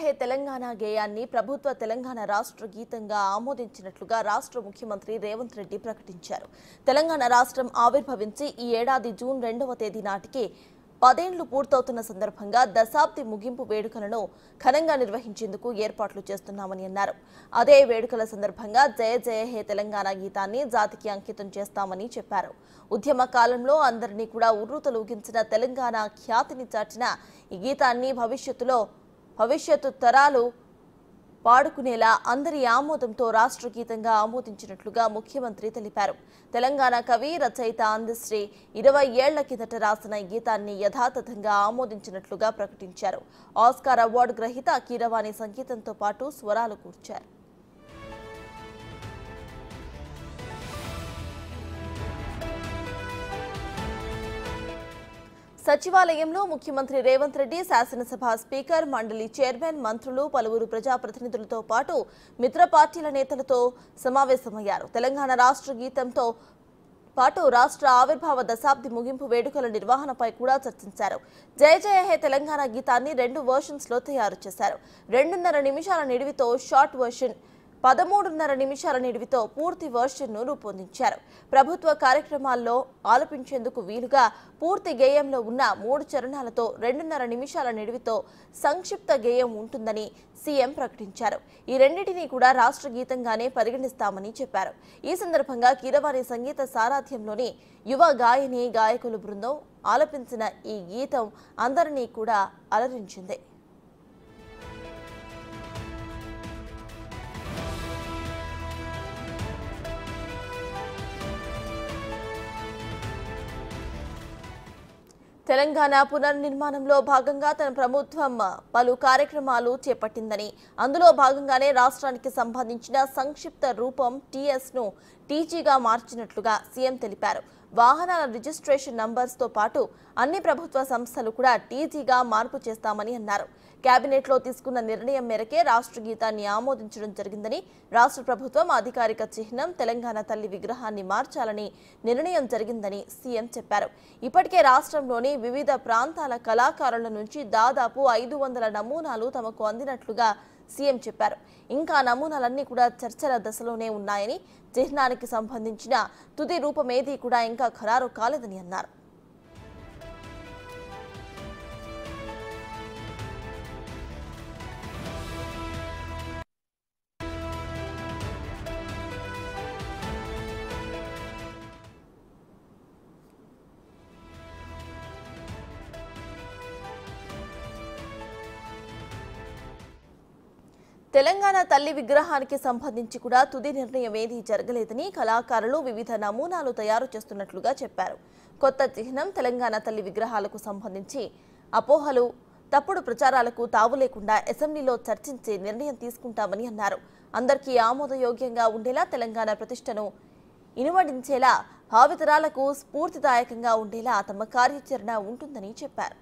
హే తెలంగాణ గేయాన్ని ప్రభుత్వ తెలంగాణ రాష్ట్ర గీతంగా ఆమోదించినట్లుగా రాష్ట్ర ముఖ్యమంత్రి రేవంత్ రెడ్డి ప్రకటించారు. తెలంగాణ రాష్ట్రం ఆవిర్భవించి ఈ ఏడాది జూన్ 2వ తేదీ నాటికి 10 ఏళ్లు పూర్తవుతున్న సందర్భంగా దశాబ్ది ముగింపు వేడుకలను ఘనంగా నిర్వహించేందుకు ఏర్పాట్లు చేస్తున్నామని అన్నారు. అదే వేడుకల సందర్భంగా జయ జయ హే తెలంగాణ గీతాన్ని జాతికి అంకితం చేస్తామని చెప్పారు. ఉద్యమ కాలంలో అందరినీ కూడా ఉర్రూతలూగించిన తెలంగాణ ఖ్యాతిని చాటిన ఈ గీతాన్ని భవిష్యత్తు తరాలు పాడుకునేలా అందరి ఆమోదంతో రాష్ట్ర గీతంగా ఆమోదించినట్లుగా ముఖ్యమంత్రి తెలిపారు. తెలంగాణ కవి రచయిత అందశ్రీ 20 ఏళ్ల కిందట రాసిన ఈ గీతాన్ని యథాతథంగా ఆమోదించినట్లుగా ప్రకటించారు. ఆస్కార్ అవార్డు గ్రహీత కీరవాణి సంగీతంతో పాటు స్వరాలు కూర్చారు. సచివాలయంలో ముఖ్యమంత్రి రేవంత్ రెడ్డి, శాసనసభ స్పీకర్, మండలి చైర్మన్, మంత్రులు, పలువురు ప్రజాప్రతినిధులతో పాటు మిత్ర పార్టీల నేతలతో సమావేశమయ్యారు. తెలంగాణ రాష్ట్ర గీతంతో పాటు రాష్ట్ర ఆవిర్భావ దశాబ్ది ముగింపు వేడుకల నిర్వహణపై కూడా చర్చించారు. జయ జయ హే తెలంగాణ గీతాన్ని 2 వెర్షన్స్ లో తయారు చేశారు. 2.5 నిమిషాల నిడివితో షార్ట్ వెర్షన్, 13.5 నిమిషాల నిడివితో పూర్తి వెర్షన్ను రూపొందించారు. ప్రభుత్వ కార్యక్రమాల్లో ఆలపించేందుకు వీలుగా పూర్తి గేయంలో ఉన్న 3 చరణాలతో 2.5 నిమిషాల నిడివితో సంక్షిప్త గేయం ఉంటుందని సీఎం ప్రకటించారు. ఈ రెండింటినీ కూడా రాష్ట్ర గీతంగానే పరిగణిస్తామని చెప్పారు. ఈ సందర్భంగా కీరవాణి సంగీత సారథ్యంలోని యువ గాయని గాయకుల బృందం ఆలపించిన ఈ గీతం అందరినీ కూడా అలరించింది. తెలంగాణ పునర్నిర్మాణంలో భాగంగా తన ప్రభుత్వం పలు కార్యక్రమాలు చేపట్టిందని, అందులో భాగంగానే రాష్ట్రానికి సంబంధించిన సంక్షిప్త రూపం టీఎస్ను టీజీగా మార్చినట్లుగా సీఎం తెలిపారు. వాహనాల రిజిస్ట్రేషన్ నంబర్స్తో పాటు అన్ని ప్రభుత్వ సంస్థలు కూడా టీజీగా మార్పు చేస్తామని అన్నారు. కేబినెట్లో తీసుకున్న నిర్ణయం మేరకే రాష్ట్ర గీతాన్ని ఆమోదించడం జరిగిందని, రాష్ట్ర ప్రభుత్వం అధికారిక చిహ్నం తెలంగాణ తల్లి విగ్రహాన్ని మార్చాలని నిర్ణయం జరిగిందని సీఎం చెప్పారు. ఇప్పటికే రాష్ట్రంలోని వివిధ ప్రాంతాల కళాకారుల నుంచి దాదాపు 500 నమూనాలు తమకు అందినట్లుగా సీఎం చెప్పారు. ఇంకా నమూనాలన్నీ కూడా చర్చల దశలోనే ఉన్నాయని, చిహ్నానికి సంబంధించిన తుది రూపమేదీ కూడా ఇంకా ఖరారు కాలేదని అన్నారు. తెలంగాణ తల్లి విగ్రహానికి సంబంధించి కూడా తుది నిర్ణయం ఏదీ జరగలేదని, కళాకారులు వివిధ నమూనాలు తయారు చేస్తున్నట్లుగా చెప్పారు. కొత్త చిహ్నం తెలంగాణ తల్లి విగ్రహాలకు సంబంధించి అపోహలు, తప్పుడు ప్రచారాలకు తావు లేకుండా అసెంబ్లీలో చర్చించి నిర్ణయం తీసుకుంటామని అన్నారు. అందరికీ ఆమోదయోగ్యంగా ఉండేలా, తెలంగాణ ప్రతిష్టను ఇనుమడించేలా, భావితరాలకు స్ఫూర్తిదాయకంగా ఉండేలా తమ కార్యాచరణ ఉంటుందని చెప్పారు.